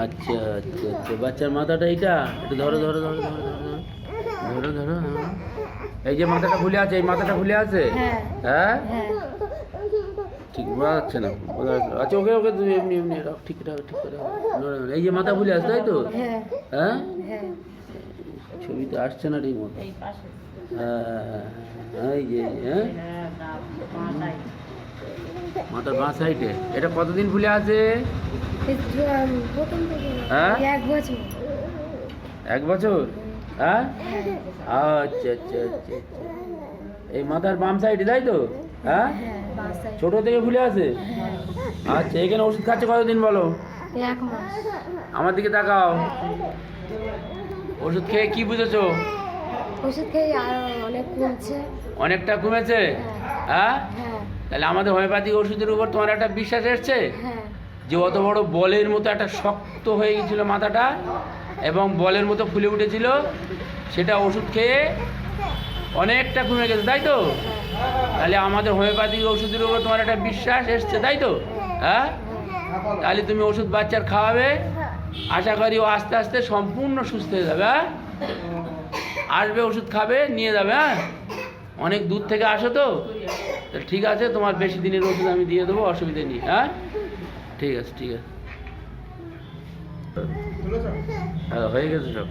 আচ্ছা আচ্ছা আচ্ছা, বাচ্চার মাথাটা এইটা একটু ধরো ধরো ধরো ধরো ধরো ধরো ধরো। এই যে মাথাটা ফুলে আছে, এই মাথাটা ফুলে আছে। হ্যাঁ ঠিক বোঝা যাচ্ছে না, বোঝা যাচ্ছে না। আচ্ছা ওকে ওকে তুমি এমনি এমনি রাখ, ঠিক রাখ, ঠিক করে রাখ। এই যে মাথা ফুলে আছে তাই তো? হ্যাঁ ছবিতে আসছে না ঠিক মতো। হ্যাঁ এই যে হ্যাঁ মাথার বাঁ সাইডে। এটা কতদিন ফুলে আছে? হ্যাঁ 1 বছর। হ্যাঁ আচ্ছা আচ্ছা আচ্ছা আচ্ছা, এই মাথার বাম সাইডে তাই তো? হ্যাঁ ছোট থেকে ফুলে আছে। আচ্ছা এখানে ওষুধ খাচ্ছে কতদিন বলো? 1 মাস। আমার দিকে তাকাও। ওষুধ খেয়ে কি বুঝেছো? ওষুধ খেয়ে আর অনেক কমছে। অনেকটা কমেছে। হ্যাঁ তাহলে আমাদের হোমিওপ্যাথিক ওষুধের উপর তোমার একটা বিশ্বাস এসছে যে অত বড় বলের মতো একটা শক্ত হয়ে গেছিল মাথাটা এবং বলের মতো ফুলে উঠেছিল, সেটা ওষুধ খেয়ে অনেকটা কমে গেছে তাই তো? তাহলে আমাদের হোমিওপ্যাথিক ওষুধের উপর তোমার একটা বিশ্বাস এসছে তাই তো? হ্যাঁ তাহলে তুমি ওষুধ বাচ্চার খাওয়াবে, আশা করি ও আস্তে আস্তে সম্পূর্ণ সুস্থ হয়ে যাবে। হ্যাঁ আসবে, ওষুধ খাবে, নিয়ে যাবে। হ্যাঁ অনেক দূর থেকে আসো তো, ঠিক আছে, তোমার বেশি দিনের ওষুধ আমি দিয়ে দেবো, অসুবিধা নেই। হ্যাঁ ঠিক আছে ঠিক আছে। হ্যাঁ হয়ে গেছে সব।